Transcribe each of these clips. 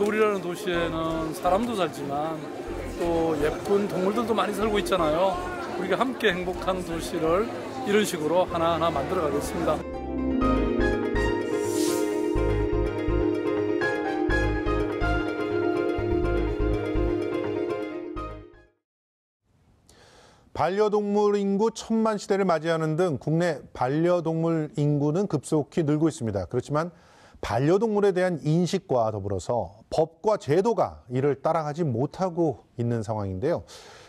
서울이라는 도시에는 사람도 살지만 또 예쁜 동물들도 많이 살고 있잖아요. 우리가 함께 행복한 도시를 이런 식으로 하나하나 만들어 가겠습니다. 반려동물 인구 1000만 시대를 맞이하는 등 국내 반려동물 인구는 급속히 늘고 있습니다. 그렇지만 반려동물에 대한 인식과 더불어서 법과 제도가 이를 따라가지 못하고 있는 상황인데요.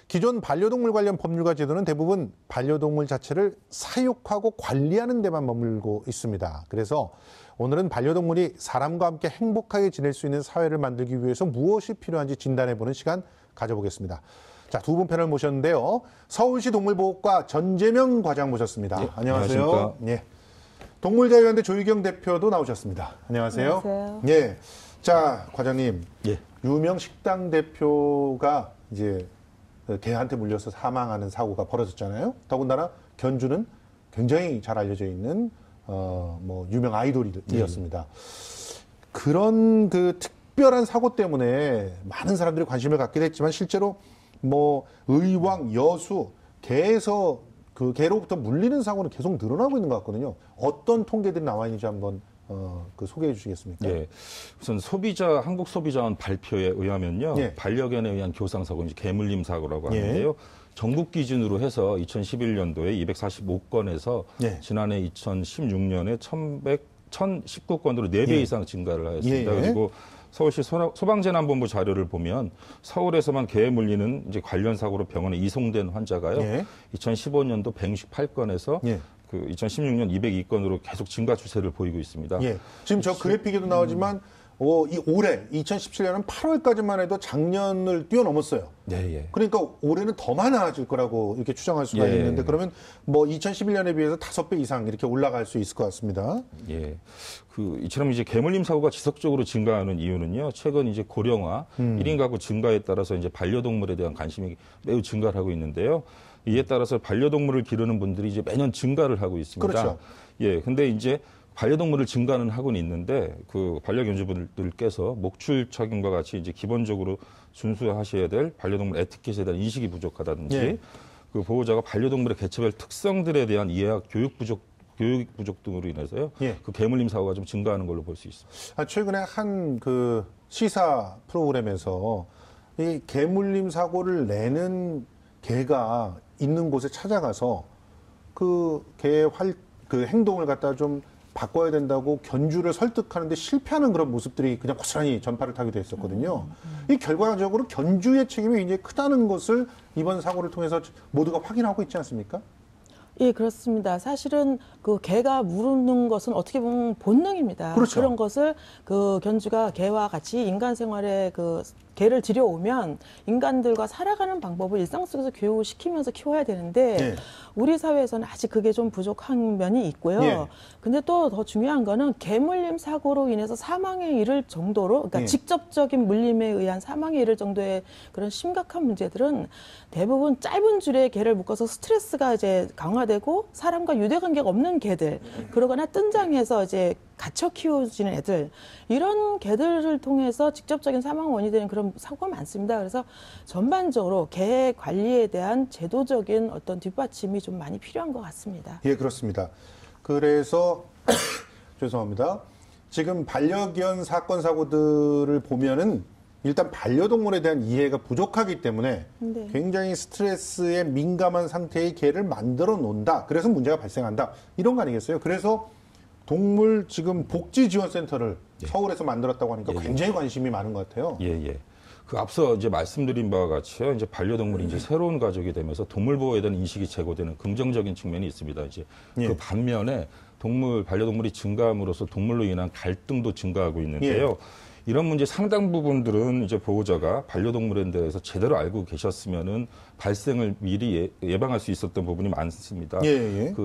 기존 반려동물 관련 법률과 제도는 대부분 반려동물 자체를 사육하고 관리하는 데만 머물고 있습니다. 그래서 오늘은 반려동물이 사람과 함께 행복하게 지낼 수 있는 사회를 만들기 위해서 무엇이 필요한지 진단해보는 시간 가져보겠습니다. 자, 두 분 패널 모셨는데요. 서울시 동물보호과 전재명 과장 모셨습니다. 예, 안녕하세요. 예. 동물자유연대 조희경 대표도 나오셨습니다. 안녕하세요. 안녕하세요. 예. 자, 과장님. 예. 유명 식당 대표가 이제 개한테 물려서 사망하는 사고가 벌어졌잖아요. 더군다나 견주는 굉장히 잘 알려져 있는 유명 아이돌이었습니다. 그런 그 특별한 사고 때문에 많은 사람들이 관심을 갖게 됐지만 실제로 의왕, 여수, 개로부터 물리는 사고는 계속 늘어나고 있는 것 같거든요. 어떤 통계들이 나와 있는지 한번 소개해 주시겠습니까? 예. 우선 한국소비자원 발표에 의하면요. 예. 반려견에 의한 교상사고, 이제 개물림 사고라고 하는데요. 전국 기준으로 해서 2011년도에 245건에서 예. 지난해 2016년에 1019건으로 4배 예. 이상 증가를 하였습니다. 예. 그리고 서울시 소방재난본부 자료를 보면 서울에서만 개에 물리는 이제 관련 사고로 병원에 이송된 환자가요. 예. 2015년도 168건에서 예. 2016년 202건으로 계속 증가 추세를 보이고 있습니다. 예. 지금 저 그래픽에도 나오지만 올해 2017년은 8월까지만 해도 작년을 뛰어넘었어요. 네, 예. 그러니까 올해는 더 많아질 거라고 이렇게 추정할 수가 예. 있는데 그러면 2011년에 비해서 5배 이상 이렇게 올라갈 수 있을 것 같습니다. 예. 이처럼 이제 개물림 사고가 지속적으로 증가하는 이유는요. 최근 이제 고령화, 1인 가구 증가에 따라서 이제 반려동물에 대한 관심이 매우 증가를 하고 있는데요. 이에 따라서 반려동물을 기르는 분들이 이제 매년 증가를 하고 있습니다. 그렇죠. 예. 근데 이제 반려동물을 증가는 하고는 있는데 반려견주분들께서 목줄 착용과 같이 이제 기본적으로 준수하셔야 될 반려동물 에티켓에 대한 인식이 부족하다든지 예. 보호자가 반려동물의 개체별 특성들에 대한 이해와 교육 부족 등으로 인해서요. 예. 개물림 사고가 좀 증가하는 걸로 볼 수 있습니다. 최근에 한 시사 프로그램에서 이 개물림 사고를 내는 개가 있는 곳에 찾아가서 그 개의 행동을 갖다 좀 바꿔야 된다고 견주를 설득하는데 실패하는 그런 모습들이 그냥 고스란히 전파를 타기도 했었거든요. 이 결과적으로 견주의 책임이 굉장히 크다는 것을 이번 사고를 통해서 모두가 확인하고 있지 않습니까? 예, 그렇습니다. 사실은 개가 물는 것은 어떻게 보면 본능입니다. 그렇죠. 그런 것을 견주가 개와 같이 인간 생활에 개를 들여오면 인간들과 살아가는 방법을 일상 속에서 교육을 시키면서 키워야 되는데 예. 우리 사회에서는 아직 그게 좀 부족한 면이 있고요. 예. 근데 또 더 중요한 거는 개물림 사고로 인해서 사망에 이를 정도로, 그러니까 예. 직접적인 물림에 의한 사망에 이를 정도의 그런 심각한 문제들은 대부분 짧은 줄에 개를 묶어서 스트레스가 이제 강화되고 사람과 유대관계가 없는 개들, 그러거나 뜬장에서 이제 갇혀 키워지는 애들, 이런 개들을 통해서 직접적인 사망 원인이 되는 그런 사고가 많습니다. 그래서 전반적으로 개 관리에 대한 제도적인 어떤 뒷받침이 좀 많이 필요한 것 같습니다. 예, 그렇습니다. 그래서 죄송합니다. 지금 반려견 사건 사고들을 보면은 일단 반려동물에 대한 이해가 부족하기 때문에 네. 굉장히 스트레스에 민감한 상태의 개를 만들어 놓는다. 그래서 문제가 발생한다. 이런 거 아니겠어요? 그래서 동물 지금 복지지원센터를 서울에서 만들었다고 하니까 굉장히 관심이 많은 것 같아요. 예. 앞서 이제 말씀드린 바와 같이요. 이제 반려동물이 이제 새로운 가족이 되면서 동물 보호에 대한 인식이 제고되는 긍정적인 측면이 있습니다. 이제 그 반면에 반려동물이 증가함으로써 동물로 인한 갈등도 증가하고 있는데요. 이런 문제 상당 부분들은 이제 보호자가 반려동물에 대해서 제대로 알고 계셨으면은 발생을 미리 예방할 수 있었던 부분이 많습니다.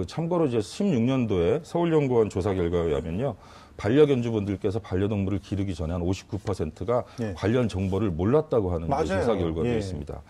참고로 이제 16년도에 서울연구원 조사 결과에 의하면요. 반려견주분들께서 반려동물을 기르기 전에 한 59%가 관련 정보를 몰랐다고 하는 조사 결과도 있습니다.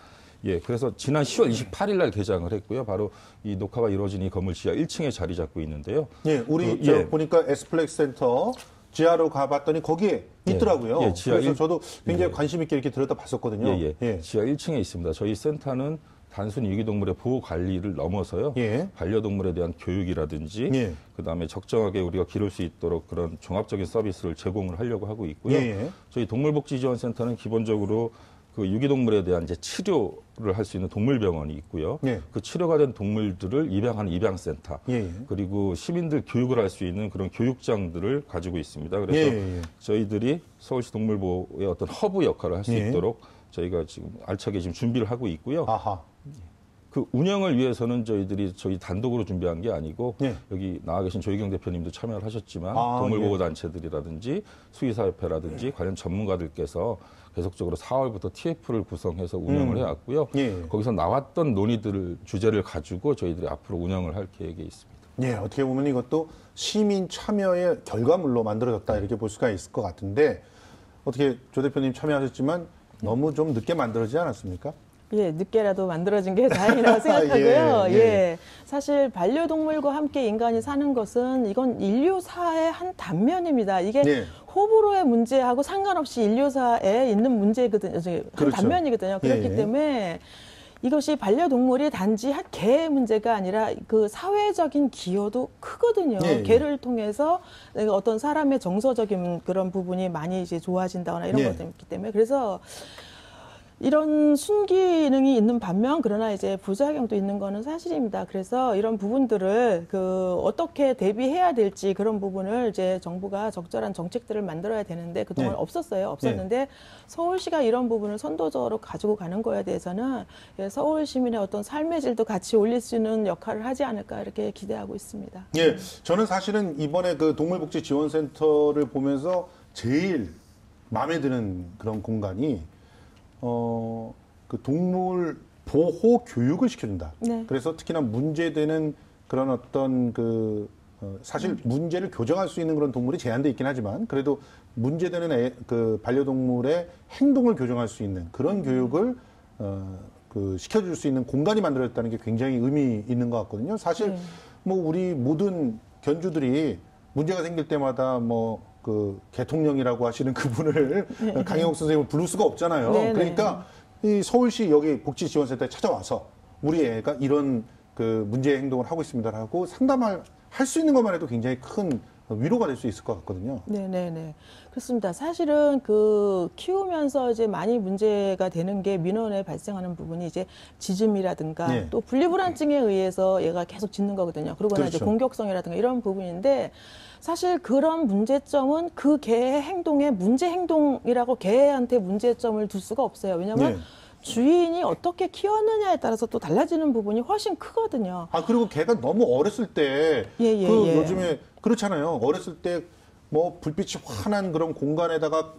예, 그래서 지난 10월 28일 날 개장을 했고요. 바로 이 녹화가 이루어진 이 건물 지하 1층에 자리 잡고 있는데요. 우리 보니까 에스플렉스 센터 지하로 가봤더니 거기에 있더라고요. 예, 지하 그래서 1, 저도 굉장히 관심 있게 이렇게 들여다봤었거든요. 예. 지하 1층에 있습니다. 저희 센터는 단순히 유기동물의 보호 관리를 넘어서요. 예. 반려동물에 대한 교육이라든지 예. 그다음에 적정하게 우리가 기를 수 있도록 그런 종합적인 서비스를 제공을 하려고 하고 있고요. 예. 저희 동물복지지원센터는 기본적으로 그 유기동물에 대한 이제 치료를 할 수 있는 동물병원이 있고요. 예. 그 치료가 된 동물들을 입양하는 입양센터, 예. 그리고 시민들 교육을 할 수 있는 그런 교육장들을 가지고 있습니다. 그래서 예. 저희들이 서울시 동물보호의 어떤 허브 역할을 할 수 예. 있도록 저희가 지금 알차게 지금 준비를 하고 있고요. 아하. 그 운영을 위해서는 저희들이 저희 단독으로 준비한 게 아니고 예. 여기 나와 계신 조희경 대표님도 참여를 하셨지만 아, 동물보호단체들이라든지 수의사협회라든지 관련 전문가들께서 계속적으로 4월부터 TF를 구성해서 운영을 해왔고요. 예. 거기서 나왔던 논의들을 주제를 가지고 저희들이 앞으로 운영을 할 계획에 있습니다. 예, 어떻게 보면 이것도 시민 참여의 결과물로 만들어졌다 이렇게 볼 수가 있을 것 같은데 어떻게 조 대표님 참여하셨지만 너무 좀 늦게 만들어지지 않았습니까? 예, 늦게라도 만들어진 게 다행이라고 생각하고요. 예, 예, 예. 사실 반려동물과 함께 인간이 사는 것은 이건 인류사의 한 단면입니다. 이게 예. 호불호의 문제하고 상관없이 인류사에 있는 문제거든요. 한 그렇죠. 단면이거든요. 그렇기 예, 예. 때문에 이것이 반려동물이 단지 한 개의 문제가 아니라 그 사회적인 기여도 크거든요. 예, 예. 개를 통해서 어떤 사람의 정서적인 그런 부분이 많이 이제 좋아진다거나 이런 예. 것들이 있기 때문에 그래서 이런 순기능이 있는 반면 그러나 이제 부작용도 있는 거는 사실입니다. 그래서 이런 부분들을 어떻게 대비해야 될지 그런 부분을 이제 정부가 적절한 정책들을 만들어야 되는데 그동안 네. 없었는데 서울시가 이런 부분을 선도적으로 가지고 가는 거에 대해서는 서울 시민의 어떤 삶의 질도 같이 올릴 수 있는 역할을 하지 않을까 이렇게 기대하고 있습니다. 예, 저는 사실은 이번에 그 동물복지지원센터를 보면서 제일 마음에 드는 그런 공간이 그 동물 보호 교육을 시켜준다. 네. 그래서 특히나 문제되는 그런 어떤 사실 문제를 교정할 수 있는 그런 동물이 제한돼 있긴 하지만 그래도 문제되는 그 반려동물의 행동을 교정할 수 있는 그런 교육을 시켜줄 수 있는 공간이 만들어졌다는 게 굉장히 의미 있는 것 같거든요. 사실 뭐 우리 모든 견주들이 문제가 생길 때마다 대통령이라고 하시는 그분을 강영욱 선생님을 부를 수가 없잖아요. 네네. 그러니까 이 서울시 여기 복지지원센터에 찾아와서 우리 애가 이런 그 문제 행동을 하고 있습니다라고 상담할 수 있는 것만 해도 굉장히 큰 위로가 될 수 있을 것 같거든요. 네네네. 그렇습니다. 사실은 키우면서 이제 많이 문제가 되는 게 민원에 발생하는 부분이 이제 짖음이라든가 네. 또 분리불안증에 의해서 얘가 계속 짖는 거거든요. 그러거나 그렇죠. 이제 공격성이라든가 이런 부분인데 사실 그런 문제점은 그 개의 행동에 문제 행동이라고 개한테 문제점을 둘 수가 없어요. 왜냐하면 네. 주인이 어떻게 키웠느냐에 따라서 또 달라지는 부분이 훨씬 크거든요. 아, 그리고 걔가 너무 어렸을 때, 요즘에 그렇잖아요. 어렸을 때 뭐 불빛이 환한 그런 공간에다가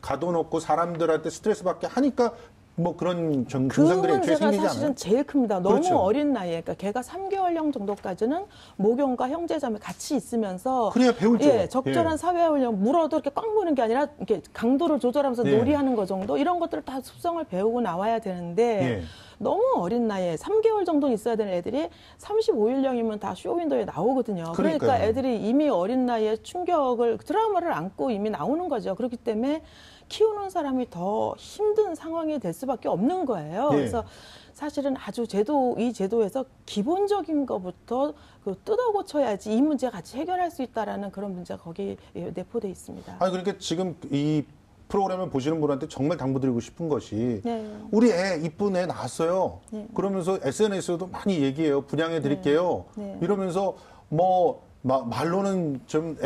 가둬놓고 사람들한테 스트레스 받게 하니까 뭐 그런 증상들이 애초에 생기지 않아요? 사실은 제일 큽니다. 너무 그렇죠. 어린 나이에, 그러니까 걔가 3개월령 정도까지는 모경과 형제자매 같이 있으면서 그래야 배우죠. 예, 적절한 사회훈련 물어도 이렇게 꽉 무는 게 아니라 이렇게 강도를 조절하면서 예. 놀이하는 거 정도 이런 것들을 다 습성을 배우고 나와야 되는데 예. 너무 어린 나이에 3개월 정도 있어야 되는 애들이 35일령이면 다 쇼윈도에 나오거든요. 그러니까 그러니까요. 애들이 이미 어린 나이에 충격을 트라우마를 안고 이미 나오는 거죠. 그렇기 때문에 키우는 사람이 더 힘든 상황이 될 수밖에 없는 거예요. 네. 그래서 사실은 아주 이 제도에서 기본적인 것부터 뜯어 고쳐야지 이 문제 같이 해결할 수 있다라는 그런 문제가 거기에 내포돼 있습니다. 아니, 그러니까 지금 이 프로그램을 보시는 분한테 정말 당부드리고 싶은 것이 네. 우리 애 이쁜 애 낳았어요. 네. 그러면서 SNS에도 많이 얘기해요. 분양해 드릴게요. 네. 이러면서 말로는 좀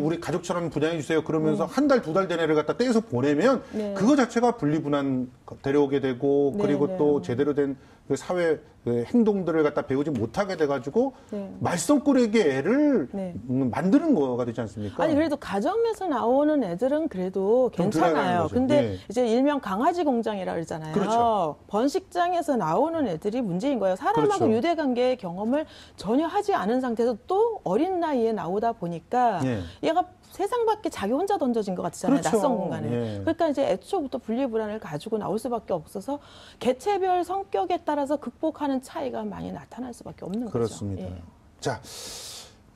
우리 가족처럼 분양해 주세요. 그러면서 네. 한 달, 2달 된 애를 갖다 떼서 보내면 네. 그거 자체가 분리분한 데려오게 되고 네, 그리고 네. 또 제대로 된 그 사회 행동들을 갖다 배우지 못하게 돼가지고 네. 말썽꾸러기 애를 네. 만드는 거가 되지 않습니까? 아니 그래도 가정에서 나오는 애들은 그래도 좀 들어가는 괜찮아요. 거죠. 근데 네. 이제 일명 강아지 공장이라 그러잖아요. 그렇죠. 번식장에서 나오는 애들이 문제인 거예요. 사람하고 그렇죠. 유대관계의 경험을 전혀 하지 않은 상태에서 또 어린 나이에 나오다 보니까 네. 얘가 세상 밖에 자기 혼자 던져진 것 같잖아요. 그렇죠. 낯선 공간에. 예. 그러니까 이제 애초부터 분리불안을 가지고 나올 수밖에 없어서 개체별 성격에 따라서 극복하는 차이가 많이 나타날 수밖에 없는 그렇습니다. 거죠. 예. 자,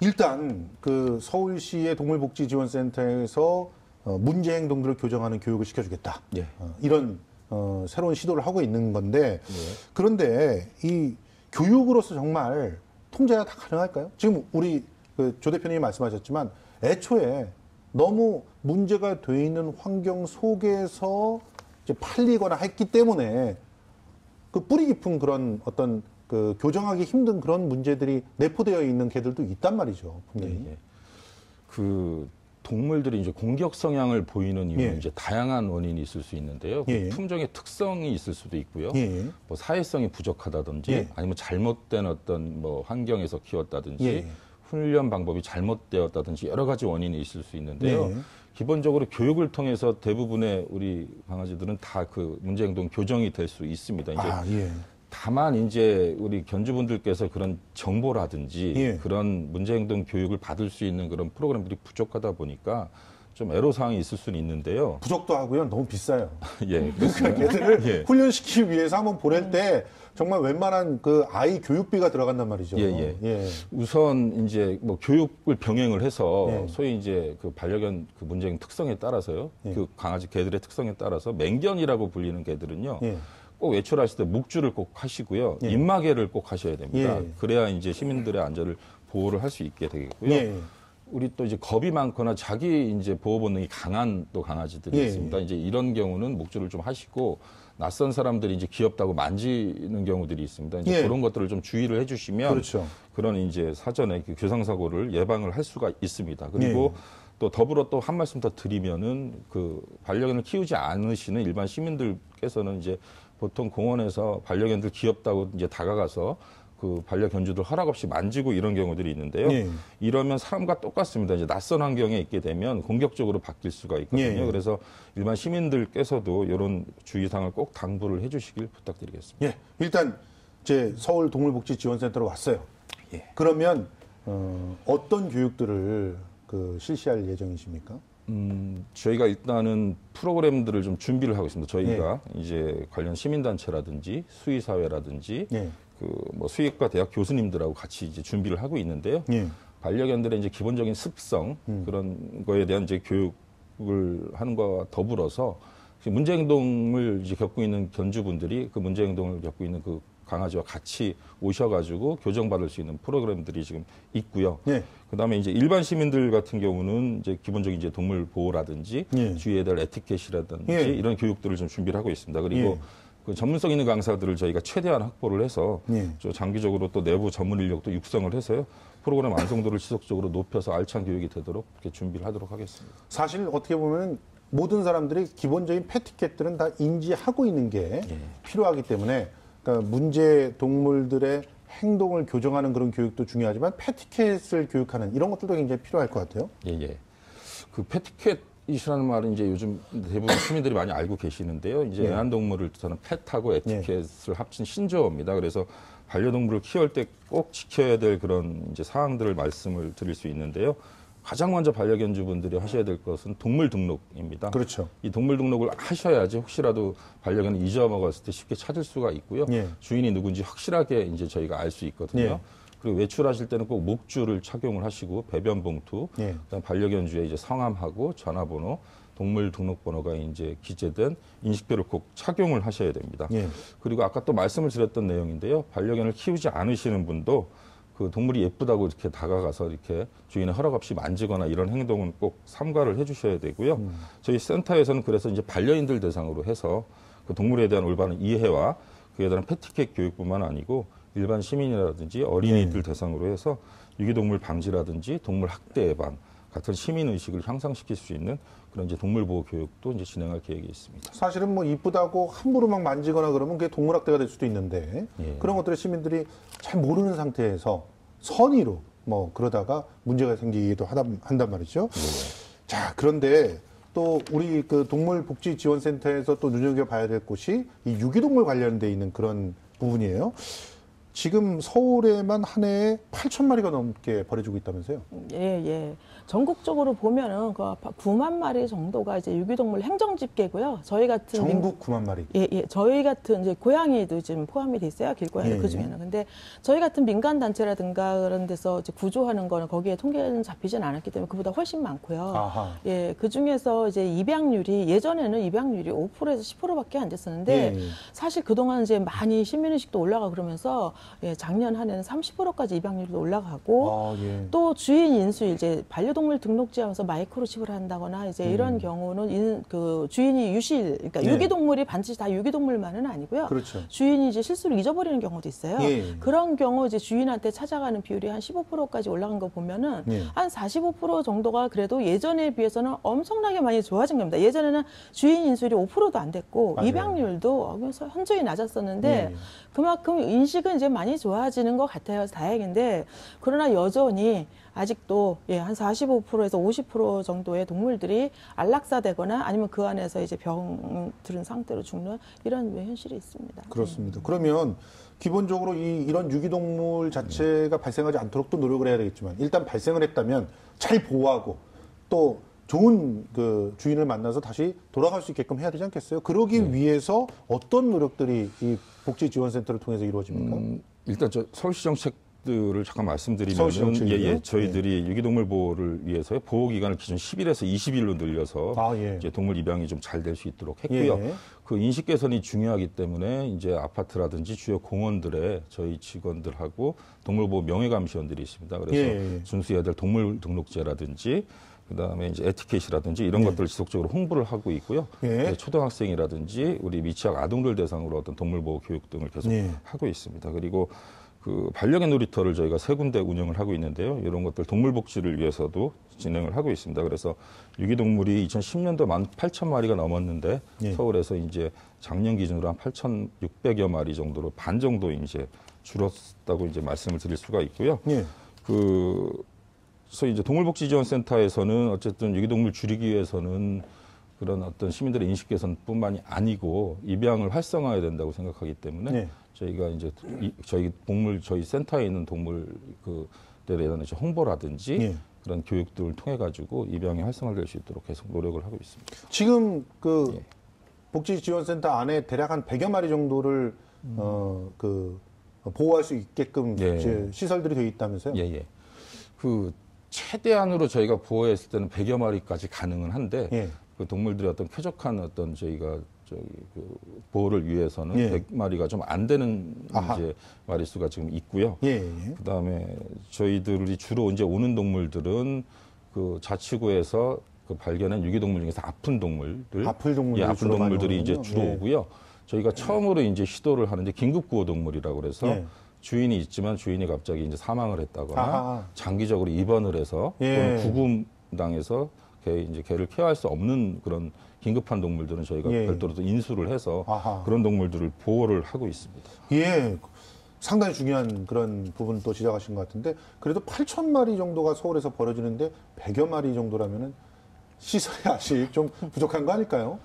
일단 그 서울시의 동물복지지원센터에서 문제 행동들을 교정하는 교육을 시켜주겠다. 예. 이런 새로운 시도를 하고 있는 건데 그런데 이 교육으로서 정말 통제가 다 가능할까요? 지금 우리 그 조 대표님이 말씀하셨지만 애초에 너무 문제가 돼 있는 환경 속에서 이제 팔리거나 했기 때문에 그 뿌리 깊은 그런 어떤 그 교정하기 힘든 그런 문제들이 내포되어 있는 개들도 있단 말이죠. 분명히. 예. 그 동물들이 이제 공격 성향을 보이는 이유는 예. 이제 다양한 원인이 있을 수 있는데요. 그 예. 품종의 특성이 있을 수도 있고요. 예. 뭐 사회성이 부족하다든지 예. 아니면 잘못된 어떤 뭐 환경에서 키웠다든지 예. 훈련 방법이 잘못되었다든지 여러 가지 원인이 있을 수 있는데요. 예. 기본적으로 교육을 통해서 대부분의 우리 강아지들은 다 그 문제 행동 교정이 될 수 있습니다. 이제 예. 다만 이제 우리 견주분들께서 그런 정보라든지 예. 그런 문제 행동 교육을 받을 수 있는 그런 프로그램들이 부족하다 보니까 좀 애로사항이 있을 수는 있는데요. 부족도 하고요. 너무 비싸요. 예, 그렇습니다. 걔들을 예. 훈련시키기 위해서 한번 보낼 때 정말 웬만한 그 아이 교육비가 들어간단 말이죠. 예. 우선 이제 뭐 교육을 병행을 해서 예. 소위 이제 그 반려견 그 문제행 특성에 따라서요. 예. 그 강아지 개들의 특성에 따라서 맹견이라고 불리는 개들은요. 예. 꼭 외출하실 때 묵주를 꼭 하시고요. 예. 입마개를 꼭 하셔야 됩니다. 예. 그래야 이제 시민들의 안전을 보호를 할 수 있게 되겠고요. 예. 우리 또 이제 겁이 많거나 자기 이제 보호 본능이 강한 또 강아지들이 예. 있습니다. 이제 이런 경우는 묵주를 좀 하시고 낯선 사람들이 이제 귀엽다고 만지는 경우들이 있습니다. 이제 예. 그런 것들을 좀 주의를 해주시면 그렇죠. 그런 이제 사전에 그 교상사고를 예방을 할 수가 있습니다. 그리고 또 더불어 또 한 말씀 더 드리면은 그 반려견을 키우지 않으시는 일반 시민들께서는 이제 보통 공원에서 반려견들 귀엽다고 이제 다가가서 그 반려견주들 허락 없이 만지고 이런 경우들이 있는데요. 예. 이러면 사람과 똑같습니다. 이제 낯선 환경에 있게 되면 공격적으로 바뀔 수가 있거든요. 예. 그래서 일반 시민들께서도 이런 주의사항을 꼭 당부를 해주시길 부탁드리겠습니다. 예. 일단 이제 서울 동물복지지원센터로 왔어요. 예. 그러면 어떤 교육들을 그 실시할 예정이십니까? 저희가 일단은 프로그램들을 좀 준비를 하고 있습니다. 저희가 이제 관련 시민단체라든지 수의사회라든지 예. 그 뭐 수의과 대학 교수님들하고 같이 이제 준비를 하고 있는데요. 예. 반려견들의 이제 기본적인 습성 그런 거에 대한 이제 교육을 하는 것과 더불어서 문제 행동을 이제 겪고 있는 견주분들이 그 문제 행동을 겪고 있는 그 강아지와 같이 오셔가지고 교정받을 수 있는 프로그램들이 지금 있고요. 예. 그다음에 이제 일반 시민들 같은 경우는 이제 기본적인 이제 동물 보호라든지 예. 주의해야 될 에티켓이라든지 예. 이런 교육들을 좀 준비를 하고 있습니다. 그리고 예. 그 전문성 있는 강사들을 저희가 최대한 확보를 해서 예. 저 장기적으로 또 내부 전문 인력도 육성을 해서요. 프로그램 완성도를 지속적으로 높여서 알찬 교육이 되도록 이렇게 준비를 하도록 하겠습니다. 사실 어떻게 보면 모든 사람들이 기본적인 패티켓들은 다 인지하고 있는 게 필요하기 때문에 그러니까 문제 동물들의 행동을 교정하는 그런 교육도 중요하지만 패티켓을 교육하는 이런 것들도 굉장히 필요할 것 같아요. 예. 그 패티켓이라는 말은 이제 요즘 대부분 시민들이 많이 알고 계시는데요. 이제 예. 애완동물을 뜻하는 펫하고 에티켓을 합친 신조어입니다. 그래서 반려동물을 키울 때 꼭 지켜야 될 그런 이제 사항들을 말씀을 드릴 수 있는데요. 가장 먼저 반려견주분들이 하셔야 될 것은 동물 등록입니다. 그렇죠. 이 동물 등록을 하셔야지 혹시라도 반려견을 잊어먹었을 때 쉽게 찾을 수가 있고요. 예. 주인이 누군지 확실하게 이제 저희가 알 수 있거든요. 예. 그리고 외출하실 때는 꼭 목줄을 착용을 하시고 배변 봉투, 예. 그다음 반려견주의 이제 성함하고 전화번호, 동물 등록번호가 이제 기재된 인식표를 꼭 착용을 하셔야 됩니다. 예. 그리고 아까 또 말씀을 드렸던 내용인데요. 반려견을 키우지 않으시는 분도 그 동물이 예쁘다고 이렇게 다가가서 이렇게 주인의 허락 없이 만지거나 이런 행동은 꼭 삼가를 해주셔야 되고요. 저희 센터에서는 그래서 이제 반려인들 대상으로 해서 그 동물에 대한 올바른 이해와 그에 대한 패티켓 교육뿐만 아니고 일반 시민이라든지 어린이들 대상으로 해서 유기동물 방지라든지 동물 학대 예방 같은 시민 의식을 향상시킬 수 있는 그런 이제 동물 보호 교육도 이제 진행할 계획이 있습니다. 사실은 뭐 이쁘다고 함부로 막 만지거나 그러면 그게 동물학대가 될 수도 있는데 예. 그런 것들을 시민들이 잘 모르는 상태에서 선의로 뭐 그러다가 문제가 생기기도 한단 말이죠. 자, 그런데 또 우리 그 동물복지지원센터에서 또 눈여겨봐야 될 곳이 이 유기동물 관련돼 있는 그런 부분이에요. 지금 서울에만 한 해에 8,000마리가 넘게 버려지고 있다면서요? 예, 예. 전국적으로 보면은 그 9만 마리 정도가 이제 유기동물 행정집계고요. 저희 같은 전국 9만 마리. 예, 예. 저희 같은 이제 고양이도 지금 포함이 돼 있어요. 길고양이 예, 그 중에는. 근데 저희 같은 민간 단체라든가 그런 데서 이제 구조하는 거는 거기에 통계는 잡히진 않았기 때문에 그보다 훨씬 많고요. 아하. 예, 그 중에서 이제 입양률이 예전에는 입양률이 5%에서 10%밖에 안 됐었는데 예, 예. 사실 그동안 이제 많이 시민의식도 올라가고 그러면서 예, 작년 한 해는 30%까지 입양률도 올라가고 아, 예. 또 주인 인수일 이제 반려동물 등록제하면서 마이크로칩을 한다거나 이제 이런 경우는 그 주인이 유실 그러니까 네. 유기동물이 반드시 다 유기동물만은 아니고요. 그렇죠. 주인이 이제 실수로 잊어버리는 경우도 있어요. 예. 그런 경우 이제 주인한테 찾아가는 비율이 한 15%까지 올라간 거 보면은 예. 한 45% 정도가 그래도 예전에 비해서는 엄청나게 많이 좋아진 겁니다. 예전에는 주인 인수율이 5%도 안 됐고 맞아요. 입양률도 현저히 낮았었는데 예. 그만큼 인식은 이제 많이 좋아지는 것 같아요. 다행인데 그러나 여전히 아직도 예, 한 45%에서 50% 정도의 동물들이 안락사되거나 아니면 그 안에서 이제 병 들은 상태로 죽는 이런 현실이 있습니다. 그렇습니다. 그러면 기본적으로 이런 유기동물 자체가 발생하지 않도록 또 노력을 해야 되겠지만 일단 발생을 했다면 잘 보호하고 또 좋은 그 주인을 만나서 다시 돌아갈 수 있게끔 해야 되지 않겠어요? 그러기 위해서 어떤 노력들이 이 복지지원센터를 통해서 이루어집니까? 일단 저 서울시 정책들을 잠깐 말씀드리면 서울시 정책이요? 저희들이 유기동물 보호를 위해서 보호 기간을 기존 10일에서 20일로 늘려서 아, 예. 이제 동물 입양이 좀 잘 될 수 있도록 했고요. 예. 그 인식 개선이 중요하기 때문에 이제 아파트라든지 주요 공원들에 저희 직원들하고 동물보호 명예감시원들이 있습니다. 그래서 예. 준수해야 될 동물 등록제라든지 그다음에 이제 에티켓이라든지 이런 것들을 지속적으로 홍보를 하고 있고요. 예. 초등학생이라든지 우리 미취학 아동들 대상으로 어떤 동물보호 교육 등을 계속 예. 하고 있습니다. 그리고 그 반려견 놀이터를 저희가 3군데 운영을 하고 있는데요. 이런 것들 동물복지를 위해서도 진행을 하고 있습니다. 그래서 유기동물이 2010년도 18,000마리가 넘었는데 예. 서울에서 이제 작년 기준으로 한 8,600여 마리 정도로 반 정도 이제 줄었다고 이제 말씀을 드릴 수가 있고요. 예. 그래서 이제 동물복지지원센터에서는 어쨌든 유기동물 줄이기 위해서는 그런 어떤 시민들의 인식 개선뿐만이 아니고 입양을 활성화해야 된다고 생각하기 때문에 네. 저희가 이제 저희 센터에 있는 동물 그들에 대한 홍보라든지 네. 그런 교육들을 통해 가지고 입양이 활성화될 수 있도록 계속 노력을 하고 있습니다. 지금 그 복지지원센터 안에 대략 한 100여 마리 정도를 보호할 수 있게끔 예. 이제 시설들이 되어 있다면서요? 예. 그 최대한으로 저희가 보호했을 때는 100여 마리까지 가능은 한데 예. 그 동물들의 어떤 쾌적한 어떤 저희가 그 보호를 위해서는 예. 100마리가 좀 안 되는 이제 마리수가 지금 있고요. 예. 그다음에 저희들이 주로 이제 오는 동물들은 그 자치구에서 그 발견한 유기동물 중에서 아픈 동물들, 아픈 동물들이 아픈 주로 많이 동물들이 이제 오는군요. 주로 예. 오고요. 저희가 처음으로 이제 시도를 하는데 긴급 구호 동물이라고 그래서 예. 주인이 있지만 주인이 갑자기 이제 사망을 했다거나 아하. 장기적으로 입원을 해서 예. 또는 구금당해서 개를 케어할 수 없는 그런 긴급한 동물들은 저희가 예. 별도로 또 인수를 해서 아하. 그런 동물들을 보호를 하고 있습니다. 예. 상당히 중요한 그런 부분 또 지적하신 것 같은데 그래도 8,000마리 정도가 서울에서 벌어지는데 100여 마리 정도라면은 시설이 아직 좀 부족한 거 아닐까요?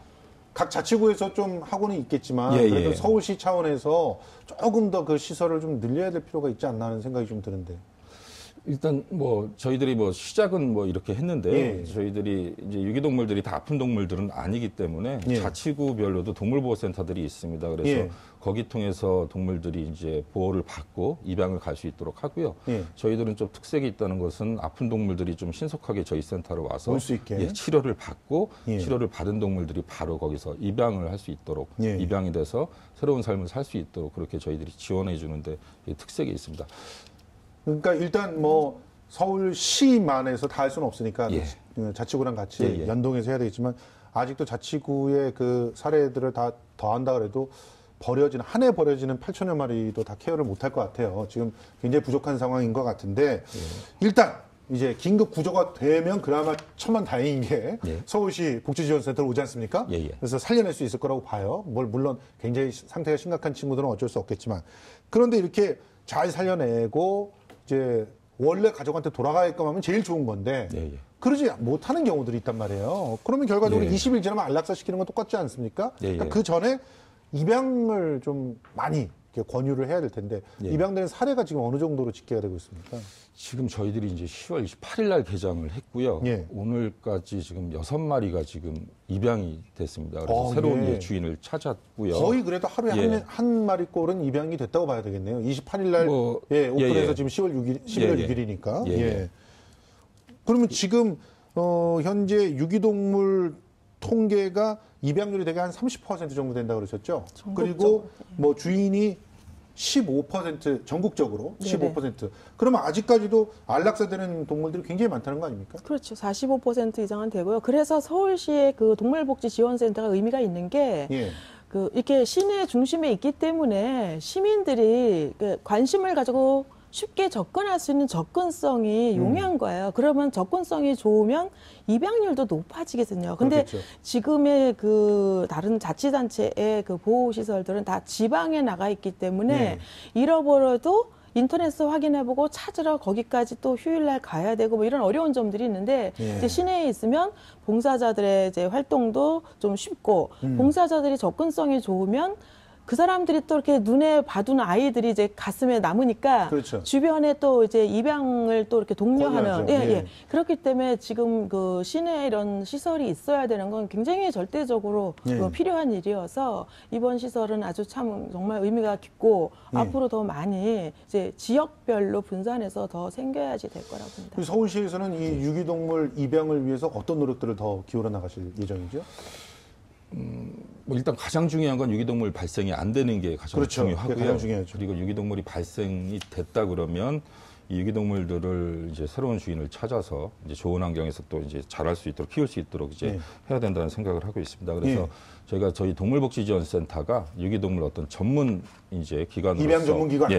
각 자치구에서 좀 하고는 있겠지만 예, 그래도 예. 서울시 차원에서 조금 더 그 시설을 좀 늘려야 될 필요가 있지 않나 하는 생각이 좀 드는데. 일단 저희들이 시작은 이렇게 했는데요. 예. 저희들이 이제 유기동물들이 다 아픈 동물들은 아니기 때문에 예. 자치구별로도 동물보호센터들이 있습니다. 그래서 예. 거기 통해서 동물들이 이제 보호를 받고 입양을 갈 수 있도록 하고요. 예. 저희들은 좀 특색이 있다는 것은 아픈 동물들이 좀 신속하게 저희 센터로 와서 올 수 있게. 치료를 받고 예. 치료를 받은 동물들이 바로 거기서 입양을 할 수 있도록 예. 입양이 돼서 새로운 삶을 살 수 있도록 그렇게 저희들이 지원해 주는데 특색이 있습니다. 그러니까 일단 서울시만에서 다 할 수는 없으니까 예. 자치구랑 같이 예. 연동해서 해야 되겠지만 아직도 자치구의 그 사례들을 다 더한다 그래도 한 해 버려지는 8,000여 마리도 다 케어를 못할 것 같아요. 지금 굉장히 부족한 상황인 것 같은데 일단 이제 긴급 구조가 되면 그나마 천만다행인 게 예. 서울시 복지지원센터로 오지 않습니까? 예. 그래서 살려낼 수 있을 거라고 봐요. 물론 굉장히 상태가 심각한 친구들은 어쩔 수 없겠지만 그런데 이렇게 잘 살려내고 이제 원래 가족한테 돌아가게끔 하면 제일 좋은 건데 예. 그러지 못하는 경우들이 있단 말이에요. 그러면 결과적으로 예. 20일 지나면 안락사 시키는 건 똑같지 않습니까? 예. 그러니까 그 전에 입양을 좀 많이 이렇게 권유를 해야 될 텐데 예. 입양되는 사례가 지금 어느 정도로 집계가 되고 있습니까? 지금 저희들이 이제 10월 28일 날 개장을 했고요. 예. 오늘까지 지금 6마리가 지금 입양이 됐습니다. 그래서 새로운 예. 주인을 찾았고요. 거의 그래도 하루에 예. 한 마리 꼴은 입양이 됐다고 봐야 되겠네요. 28일 날 오픈해서 예. 지금 11월 6일이니까. 예. 그러면 지금 현재 유기동물 통계가 입양률이 되게 한 30% 정도 된다고 그러셨죠? 그리고 뭐 주인이 15% 전국적으로 15%. 그러면 아직까지도 안락사되는 동물들이 굉장히 많다는 거 아닙니까? 그렇죠. 45% 이상은 되고요. 그래서 서울시의 그 동물복지 지원센터가 의미가 있는 게 예. 그 이렇게 시내 중심에 있기 때문에 시민들이 그 관심을 가지고 쉽게 접근할 수 있는 접근성이 용이한 거예요. 그러면 접근성이 좋으면 입양률도 높아지거든요. 근데 그렇겠죠. 지금의 그 다른 자치단체의 그 보호시설들은 다 지방에 나가 있기 때문에 잃어버려도 인터넷 확인해보고 찾으러 거기까지 또 휴일날 가야 되고 뭐 이런 어려운 점들이 있는데 이제 시내에 있으면 봉사자들의 이제 활동도 좀 쉽고 봉사자들이 접근성이 좋으면 그 사람들이 또 이렇게 눈에 봐두는 아이들이 이제 가슴에 남으니까 그렇죠. 주변에 또 이제 입양을 또 이렇게 독려하는 권유하죠. 그렇기 때문에 지금 그 시내에 이런 시설이 있어야 되는 건 굉장히 절대적으로 필요한 일이어서 이번 시설은 아주 참 정말 의미가 깊고 앞으로 더 많이 이제 지역별로 분산해서 더 생겨야지 될 거라고 봅니다. 서울시에서는 이 유기동물 입양을 위해서 어떤 노력들을 더 기울여 나가실 예정이죠? 뭐 일단 가장 중요한 건 유기동물 발생이 안 되는 게 가장 그렇죠. 중요하고요. 가장 중요하죠. 그리고 유기동물이 발생이 됐다 그러면 이 유기동물들을 이제 새로운 주인을 찾아서 이제 좋은 환경에서 또 이제 자랄 수 있도록 키울 수 있도록 이제 해야 된다는 생각을 하고 있습니다. 그래서 저희가 저희 동물복지지원센터가 유기동물 어떤 전문 이제 기관으로서 입양 전문 기관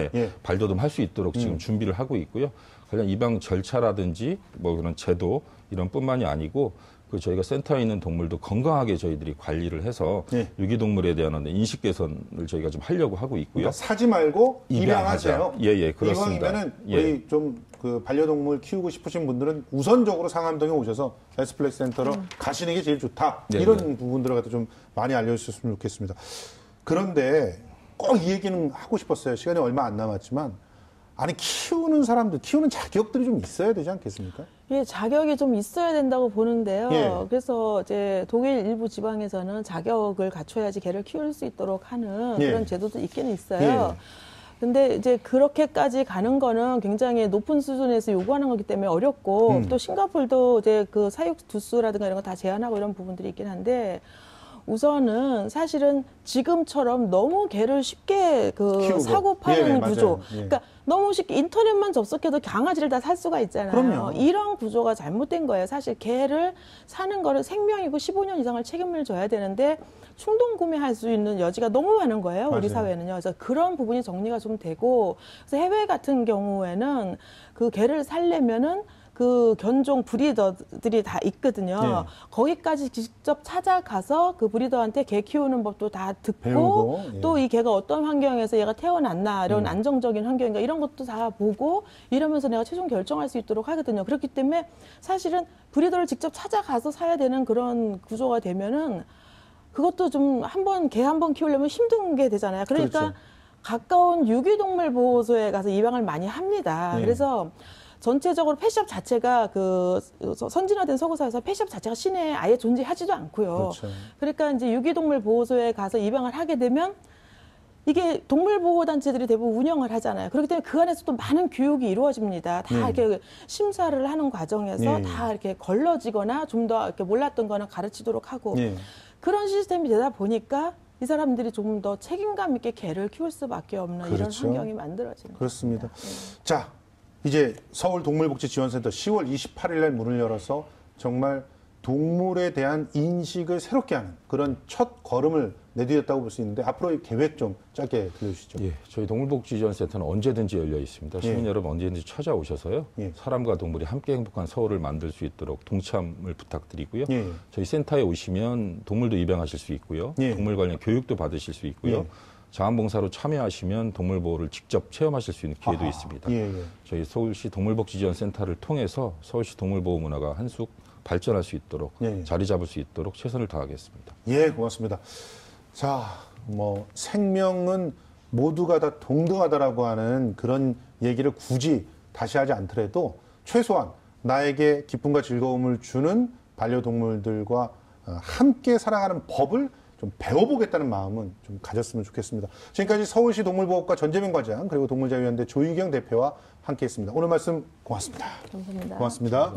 발돋움할 수 있도록 지금 준비를 하고 있고요. 관련 입양 절차라든지 뭐 그런 제도 이런 뿐만이 아니고 그 저희가 센터에 있는 동물도 건강하게 저희들이 관리를 해서 유기동물에 대한 어떤 인식 개선을 저희가 좀 하려고 하고 있고요. 그러니까 사지 말고 입양하세요. 예, 그렇습니다. 이왕이면은 우리 좀 그 반려동물 키우고 싶으신 분들은 우선적으로 상암동에 오셔서 에스플렉스 센터로 가시는 게 제일 좋다. 이런 부분들을 갖다 좀 많이 알려주셨으면 좋겠습니다. 그런데 꼭 이 얘기는 하고 싶었어요. 시간이 얼마 안 남았지만. 아니 키우는 사람들, 키우는 자격들이 좀 있어야 되지 않겠습니까? 예, 자격이 좀 있어야 된다고 보는데요. 그래서 이제 독일 일부 지방에서는 자격을 갖춰야지 개를 키울 수 있도록 하는 그런 제도도 있기는 있어요. 근데 이제 그렇게까지 가는 거는 굉장히 높은 수준에서 요구하는 거기 때문에 어렵고 또 싱가포르도 이제 그 사육 두수라든가 이런 거 다 제한하고 이런 부분들이 있긴 한데 우선은 사실은 지금처럼 너무 개를 쉽게 그 사고 파는 구조. 그러니까 너무 쉽게 인터넷만 접속해도 강아지를 다 살 수가 있잖아요. 그럼요. 이런 구조가 잘못된 거예요. 사실 개를 사는 거를 생명이고 15년 이상을 책임을 져야 되는데 충동 구매할 수 있는 여지가 너무 많은 거예요. 우리 사회는요. 그래서 그런 부분이 정리가 좀 되고 그래서 해외 같은 경우에는 그 개를 살려면은 그 견종 브리더들이 다 있거든요. 거기까지 직접 찾아가서 그 브리더한테 개 키우는 법도 다 듣고 또 이 개가 어떤 환경에서 얘가 태어났나 이런 안정적인 환경인가 이런 것도 다 보고 이러면서 내가 최종 결정할 수 있도록 하거든요. 그렇기 때문에 사실은 브리더를 직접 찾아가서 사야 되는 그런 구조가 되면은 그것도 좀 개 한 번 키우려면 힘든 게 되잖아요. 그러니까 가까운 유기동물 보호소에 가서 입양을 많이 합니다. 그래서 전체적으로 펫샵 자체가 그 선진화된 서구사회에서 펫샵 자체가 시내에 아예 존재하지도 않고요. 그러니까 이제 유기동물 보호소에 가서 입양을 하게 되면 이게 동물보호단체들이 대부분 운영을 하잖아요. 그렇기 때문에 그 안에서 또 많은 교육이 이루어집니다. 다 이렇게 심사를 하는 과정에서 다 이렇게 걸러지거나 좀 더 이렇게 몰랐던 거는 가르치도록 하고 그런 시스템이 되다 보니까 이 사람들이 좀 더 책임감 있게 개를 키울 수밖에 없는 이런 환경이 만들어지는 거죠. 그렇습니다. 자, 이제 서울동물복지지원센터 10월 28일 날 문을 열어서 정말 동물에 대한 인식을 새롭게 하는 그런 첫 걸음을 내디뎠다고 볼 수 있는데 앞으로의 계획 좀 짧게 들려주시죠. 예, 저희 동물복지지원센터는 언제든지 열려 있습니다. 시민 여러분 언제든지 찾아오셔서요. 사람과 동물이 함께 행복한 서울을 만들 수 있도록 동참을 부탁드리고요. 저희 센터에 오시면 동물도 입양하실 수 있고요. 동물 관련 교육도 받으실 수 있고요. 자원봉사로 참여하시면 동물보호를 직접 체험하실 수 있는 기회도 있습니다. 저희 서울시 동물복지지원센터를 통해서 서울시 동물보호 문화가 한쑥 발전할 수 있도록 자리 잡을 수 있도록 최선을 다하겠습니다. 예, 고맙습니다. 자, 뭐 생명은 모두가 다 동등하다라고 하는 그런 얘기를 굳이 다시 하지 않더라도 최소한 나에게 기쁨과 즐거움을 주는 반려동물들과 함께 살아가는 법을 좀 배워보겠다는 마음은 좀 가졌으면 좋겠습니다. 지금까지 서울시 동물보호과 전재민 과장 그리고 동물자유연대 조희경 대표와 함께했습니다. 오늘 말씀 고맙습니다. 감사합니다. 고맙습니다.